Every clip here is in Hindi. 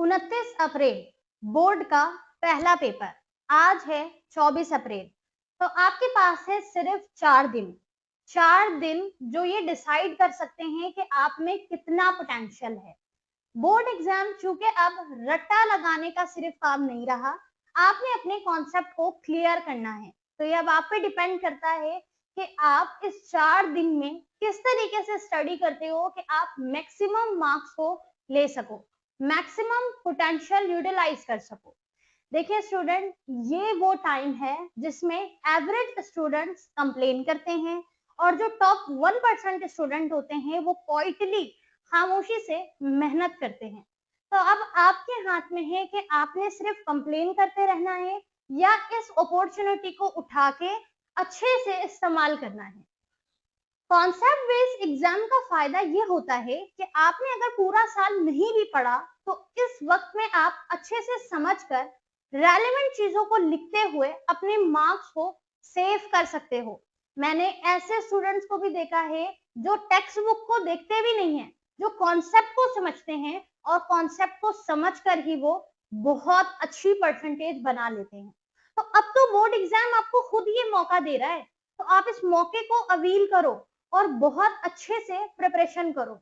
29 अप्रैल बोर्ड का पहला पेपर। आज है 24 अप्रैल। तो आपके पास है सिर्फ 4 दिन जो ये डिसाइड कर सकते हैं कि आप में कितना पोटेंशियल है। बोर्ड एग्जाम चूंकि अब रट्टा लगाने का सिर्फ काम नहीं रहा, आपने अपने कॉन्सेप्ट को क्लियर करना है। तो ये अब आप पे डिपेंड करता है कि आप इस 4 दिन में किस तरीके से स्टडी करते हो कि आप मैक्सिमम मार्क्स को ले सको, मैक्सिमम पोटेंशियल यूटिलाइज कर सको। देखिए स्टूडेंट, ये वो टाइम है जिसमें एवरेज स्टूडेंट्स कंप्लेन करते हैं और जो टॉप 1% स्टूडेंट होते हैं वो क्वाइटली खामोशी से मेहनत करते हैं। तो अब आपके हाथ में है कि आपने सिर्फ कंप्लेन करते रहना है या इस अपॉर्चुनिटी को उठा के अच्छे से इस्तेमाल करना है। कॉन्सेप्ट बेस्ड एग्जाम का फायदा ये होता है कि आपने अगर पूरा साल नहीं भी पढ़ा तो इस वक्त में आप अच्छे से समझकर रेलेवेंट चीजों को लिखते हुए अपने मार्क्स को सेव कर सकते हो। मैंने ऐसे स्टूडेंट्स को भी देखा है जो टेक्स्ट बुक को देखते भी नहीं है, जो कॉन्सेप्ट को समझते हैं और कॉन्सेप्ट को समझकर ही वो बहुत अच्छी परसेंटेज बना लेते हैं। तो अब तो बोर्ड एग्जाम आपको खुद ये मौका दे रहा है, तो आप इस मौके को अवील करो और बहुत अच्छे से प्रिपरेशन करो।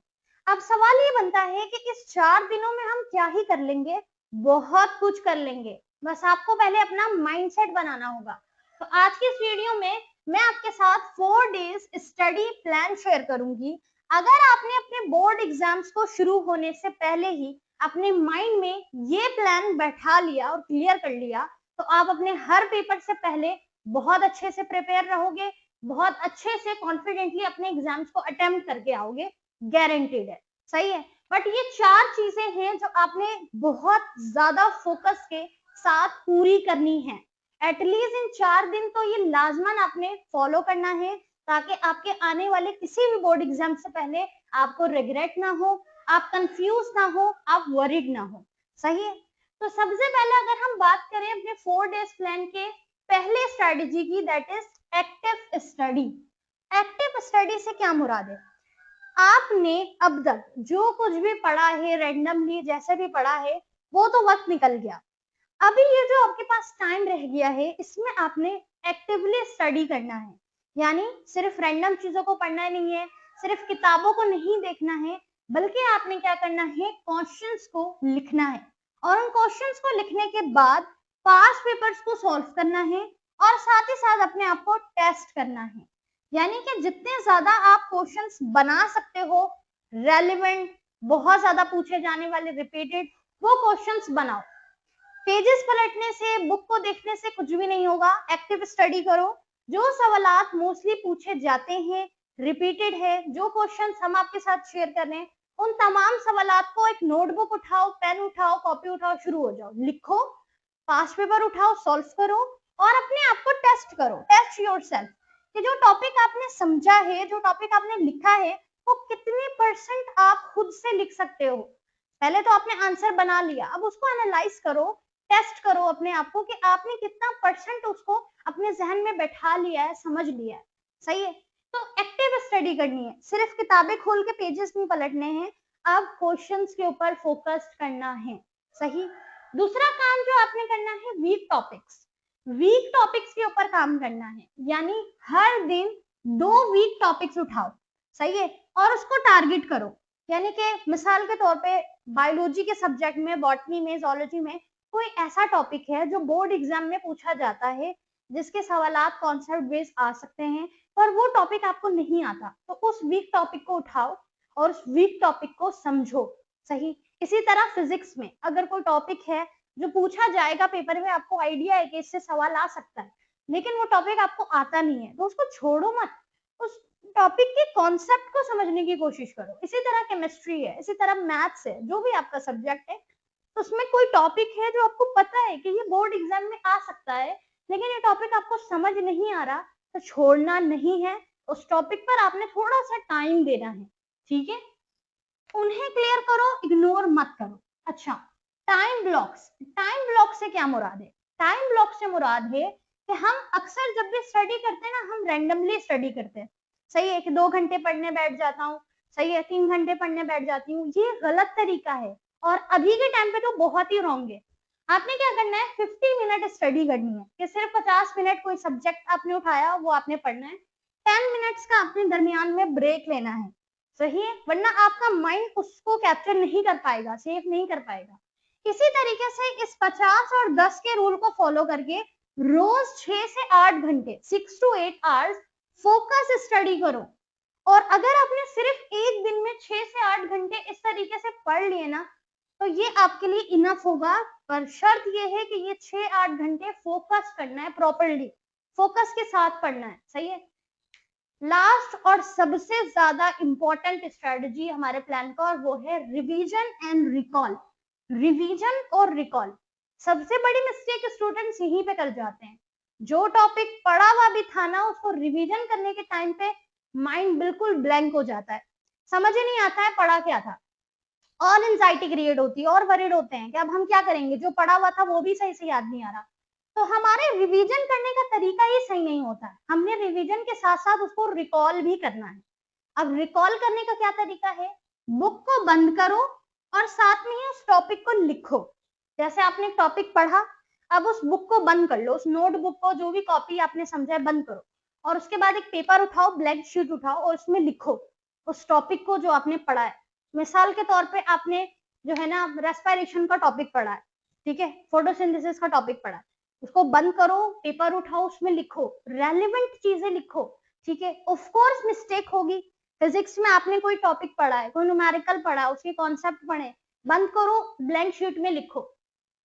अब सवाल ये बनता है कि इस 4 दिनों में हम क्या ही कर लेंगे। बहुत कुछ कर लेंगे, बस आपको पहले अपना माइंडसेट बनाना होगा। तो आज की इस वीडियो में मैं आपके साथ 4 डेज स्टडी प्लान शेयर करूंगी। अगर आपने अपने बोर्ड एग्जाम्स को शुरू होने से पहले ही अपने माइंड में ये प्लान बैठा लिया और क्लियर कर लिया, तो आप अपने हर पेपर से पहले बहुत अच्छे से प्रिपेयर रहोगे, बहुत अच्छे से कॉन्फिडेंटली अपने एग्जाम्स को अटेम्प्ट करके आओगे, गारंटीड है। सही है। बट ये 4 चीजें हैं जो आपने बहुत ज्यादा फोकस के साथ पूरी करनी है। एटलीस्ट इन 4 दिन तो ये लाजमन आपने फॉलो करना है, ताकि आपके आने वाले किसी भी बोर्ड एग्जाम से पहले आपको रिग्रेट ना हो, आप कंफ्यूज ना हो, आप वरीड ना हो। सही है। तो सबसे पहले अगर हम बात करें अपने 4 डेज प्लान के पहले स्ट्रेटेजी की, that is active study. Active study से क्या मुराद है? आपने अब तक जो कुछ भी पढ़ा है, रैंडमली जैसे भी पढ़ा है, वो तो वक्त निकल गया। अभी ये जो आपके पास टाइम रह गया है, इसमें आपने एक्टिवली स्टडी करना है। यानी सिर्फ रैंडम चीजों को पढ़ना नहीं है, सिर्फ किताबों को नहीं देखना है, बल्कि आपने क्या करना है, क्वेश्चंस को लिखना है और उन क्वेश्चंस को लिखने के बाद पास्ट पेपर्स को सॉल्व करना है और साथ ही साथ अपने आप को टेस्ट करना है। यानी कि जितने ज्यादा आप क्वेश्चंस बना सकते हो, रेलेवेंट, बहुत ज्यादा पूछे जाने वाले, रिपीटेड, वो क्वेश्चंस बनाओ। पेजेस पलटने से, बुक को देखने से कुछ भी नहीं होगा। एक्टिव स्टडी करो। जो सवालात मोस्टली पूछे जाते हैं, रिपीटेड है, जो क्वेश्चंस हम आपके साथ शेयर कर रहे हैं, उन तमाम सवालात को एक नोटबुक उठाओ, पेन उठाओ, कॉपी उठाओ, शुरू हो जाओ, लिखो, पास्ट पेपर उठाओ, सॉल्व करो और अपने आप को टेस्ट करो। टेस्ट योरसेल्फ कि जो टॉपिक आपने समझा है, जो टॉपिक आपने लिखा है, वो कितने % आप खुद से लिख सकते हो। पहले तो आपने आंसर बना लिया, अब उसको एनालाइज करो, टेस्ट करो अपने आप को कि आपने कितना % उसको अपने जहन में बैठा लिया है, समझ लिया है। सही है। तो एक्टिव स्टडी करनी है, सिर्फ किताबें खोल के पेजेस नहीं पलटने हैं, अब क्वेश्चंस के ऊपर फोकस करना है। सही। दूसरा काम जो आपने करना है, वीक टॉपिक्स के ऊपर काम करना है। यानी हर दिन 2 वीक टॉपिक्स उठाओ। सही है। और उसको टारगेट करो। यानी कि मिसाल के तौर पे बायोलॉजी के सब्जेक्ट में, बॉटनी में, जोलॉजी में कोई ऐसा टॉपिक है जो बोर्ड एग्जाम में पूछा जाता है, जिसके सवालात कॉन्सेप्ट बेस्ड आ सकते हैं, पर वो टॉपिक आपको नहीं आता, तो उस वीक टॉपिक को उठाओ और उस वीक टॉपिक को समझो। सही। इसी तरह फिजिक्स में अगर कोई टॉपिक है जो पूछा जाएगा पेपर में, आपको आइडिया है कि इससे सवाल आ सकता है, लेकिन वो टॉपिक आपको आता नहीं है, तो उसको छोड़ो मत, उस टॉपिक के कॉन्सेप्ट को समझने की कोशिश करो। इसी तरह केमिस्ट्री है, इसी तरह मैथ्स है, जो भी आपका सब्जेक्ट है, तो उसमें कोई टॉपिक है जो आपको पता है कि ये बोर्ड एग्जाम में आ सकता है, लेकिन ये टॉपिक आपको समझ नहीं आ रहा, तो छोड़ना नहीं है, उस टॉपिक पर आपने थोड़ा सा टाइम देना है। ठीक है। उन्हें क्लियर करो, इग्नोर मत करो। अच्छा, टाइम ब्लॉक से क्या मुराद है? टाइम ब्लॉक से मुराद है कि हम अक्सर जब भी स्टडी करते हैं ना, हम रैंडमली स्टडी करते हैं। सही है कि 2 घंटे पढ़ने बैठ जाता हूँ, सही है, 3 घंटे पढ़ने बैठ जाती हूँ, ये गलत तरीका है और अभी के टाइम पे तो बहुत ही रॉन्ग है। आपने क्या करना है, 50 मिनट स्टडी करनी है कि सिर्फ 50 मिनट कोई सब्जेक्ट आपने उठाया वो आपने पढ़ना है, 10 मिनट्स का अपने दरमियान में ब्रेक लेना है, सही है, वरना आपका माइंड उसको कैप्चर नहीं कर पाएगा, सेव नहीं कर पाएगा। इसी तरीके से इस 50 और 10 के रूल को फॉलो करके रोज 6 से 8 घंटे 6 to 8 आवर्स फोकस स्टडी करो। और अगर आपने सिर्फ एक दिन में 6 से 8 घंटे इस तरीके से पढ़ लिए ना, तो ये आपके लिए इनफ होगा। पर शर्त ये है कि ये 6-8 घंटे फोकस करना है, प्रॉपरली फोकस के साथ पढ़ना है, सही है। लास्ट और सबसे ज्यादा इंपॉर्टेंट स्ट्रेटजी हमारे प्लान का, और वो है रिवीजन एंड रिकॉल। रिवीजन और रिकॉल, सबसे बड़ी मिस्टेक स्टूडेंट्स यहीं पे कर जाते हैं। जो टॉपिक पढ़ा हुआ भी था ना, उसको रिवीजन करने के टाइम पे माइंड बिल्कुल ब्लैंक हो जाता है, समझ ही नहीं आता है पढ़ा क्या था, और एंजाइटी क्रिएट होती है और वरीड होते हैं कि अब हम क्या करेंगे, जो पढ़ा हुआ था वो भी सही से याद नहीं आ रहा। तो हमारे रिवीजन करने का तरीका ही सही नहीं होता है, हमने रिवीजन के साथ साथ उसको रिकॉल भी करना है। अब रिकॉल करने का क्या तरीका है, बुक को बंद करो और साथ में ही उस टॉपिक को लिखो। जैसे आपने एक टॉपिक पढ़ा, अब उस बुक को बंद कर लो, उस नोटबुक को, जो भी कॉपी आपने समझा है बंद करो, और उसके बाद एक पेपर उठाओ, ब्लैंक शीट उठाओ और उसमें लिखो उस टॉपिक को जो आपने पढ़ा है। मिसाल के तौर पे आपने जो है ना रेस्पिरेशन का टॉपिक पढ़ा है, ठीक है, फोटोसिंथेसिस का टॉपिक पढ़ा है, उसको बंद करो, पेपर उठाओ, उसमें लिखो, रेलेवेंट चीजें लिखो, ठीक है। ऑफ कोर्स मिस्टेक होगी, फिजिक्स में आपने कोई टॉपिक पढ़ा है, कोई न्यूमेरिकल पढ़ा, उसके कॉन्सेप्ट पढ़े, बंद करो, ब्लैंक शीट में लिखो।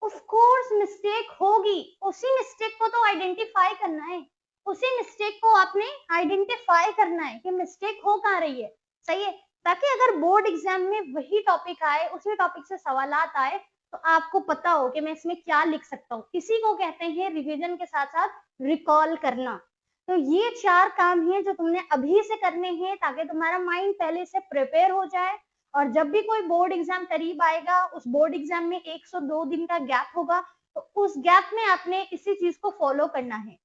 ऑफ कोर्स मिस्टेक होगी, उसी मिस्टेक को तो आइडेंटिफाई करना है, उसी मिस्टेक को आपने आइडेंटिफाई करना है कि मिस्टेक हो कहाँ रही है, सही है, ताकि अगर बोर्ड एग्जाम में वही टॉपिक आए, उसी टॉपिक से सवालात आए, तो आपको पता हो कि मैं इसमें क्या लिख सकता हूँ। इसी को कहते हैं रिवीजन के साथ साथ रिकॉल करना। तो ये 4 काम हैं जो तुमने अभी से करने हैं, ताकि तुम्हारा माइंड पहले से प्रिपेयर हो जाए, और जब भी कोई बोर्ड एग्जाम करीब आएगा, उस बोर्ड एग्जाम में 102 दिन का गैप होगा, तो उस गैप में आपने इसी चीज को फॉलो करना है।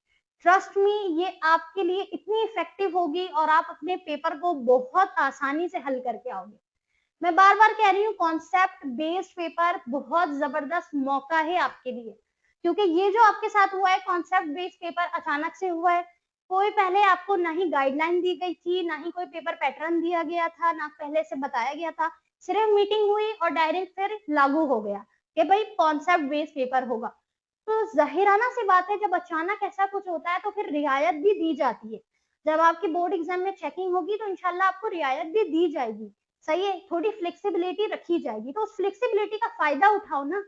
ट्रस्ट मी, ये आपके लिए इतनी इफेक्टिव होगी और आप अपने पेपर को बहुत आसानी से हल करके आओगे। मैं बार बार कह रही हूँ, कॉन्सेप्ट बेस्ड पेपर बहुत जबरदस्त मौका है आपके लिए, क्योंकि ये जो आपके साथ हुआ है कॉन्सेप्ट बेस्ड पेपर अचानक से हुआ है, कोई पहले आपको ना ही गाइडलाइन दी गई थी, ना ही कोई पेपर पैटर्न दिया गया था, ना पहले से बताया गया था, सिर्फ मीटिंग हुई और डायरेक्ट फिर लागू हो गया कि भाई कॉन्सेप्ट बेस्ड पेपर होगा। तो जाहिराना सी बात है, जब अचानक ऐसा कुछ होता है तो फिर रियायत भी दी जाती है। जब आपकी बोर्ड एग्जाम में चेकिंग होगी तो इंशाल्लाह आपको रियायत भी दी जाएगी, सही है, थोड़ी फ्लेक्सिबिलिटी रखी जाएगी, तो उस फ्लेक्सिबिलिटी का फायदा उठाओ ना।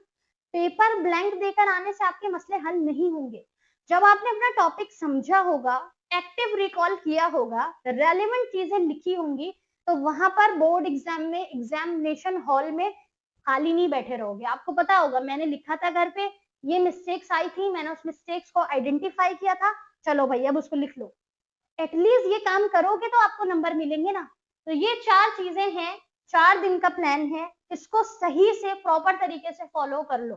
पेपर ब्लैंक देकर आने से आपके मसले हल नहीं होंगे। जब आपने अपना टॉपिक समझा होगा, एक्टिव रिकॉल किया होगा, रेलेवेंट चीजें लिखी होंगी, तो वहां पर बोर्ड एग्जाम में, एग्जामिनेशन हॉल में खाली नहीं बैठे रहोगे। आपको पता होगा मैंने लिखा था घर पे, ये मिस्टेक्स आई थी, मैंने उस मिस्टेक्स को आइडेंटिफाई किया था, चलो भाई अब उसको लिख लो। एटलीस्ट ये काम करोगे तो आपको नंबर मिलेंगे ना। तो ये 4 चीजें हैं, 4 दिन का प्लान है, इसको सही से प्रॉपर तरीके से फॉलो कर लो,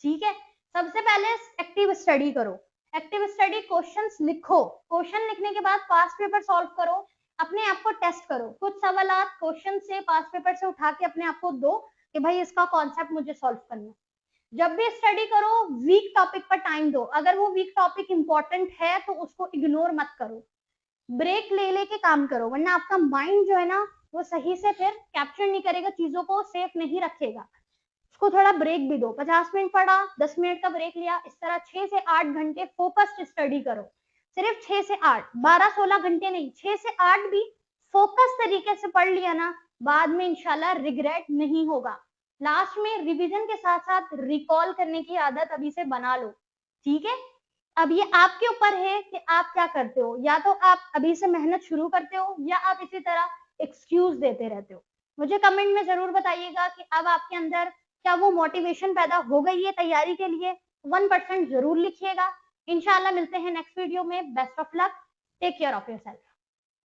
ठीक है। सबसे पहले एक्टिव स्टडी करो, एक्टिव स्टडी, क्वेश्चंस लिखो, क्वेश्चन लिखने के बाद पास्ट पेपर सॉल्व करो, अपने आप को टेस्ट करो, कुछ सवाल क्वेश्चन से पास्ट पेपर से उठा के अपने आप को दो कि भाई इसका कॉन्सेप्ट मुझे सॉल्व करना है। जब भी स्टडी करो वीक टॉपिक पर टाइम दो, अगर वो वीक टॉपिक इंपॉर्टेंट है तो उसको इग्नोर मत करो, ब्रेक ले लेके काम करो, वरना आपका माइंड जो है ना वो सही से फिर कैप्चर नहीं करेगा, चीजों को सेफ नहीं रखेगा। उसको थोड़ा ब्रेक भी दो, 50 मिनट पढ़ा, 10 मिनट का ब्रेक लिया, इस तरह 6 से 8 घंटे फोकस्ड स्टडी करो। सिर्फ 6 से 8, 12-16 घंटे नहीं, 6 से 8 भी फोकस तरीके से पढ़ लिया ना, बाद में इंशाल्लाह रिग्रेट नहीं होगा। लास्ट में रिवीजन के साथ साथ रिकॉल करने की आदत अभी से बना लो, ठीक है। अब ये आपके ऊपर है कि आप क्या करते हो, या तो आप अभी से मेहनत शुरू करते हो या आप इसी तरह एक्सक्यूज देते रहते हो। मुझे कमेंट में जरूर बताइएगा कि अब आपके अंदर क्या वो मोटिवेशन पैदा हो गई है तैयारी के लिए, 1% जरूर लिखिएगा। इंशाल्लाह मिलते हैं नेक्स्ट वीडियो में। Best of luck, take care of yourself.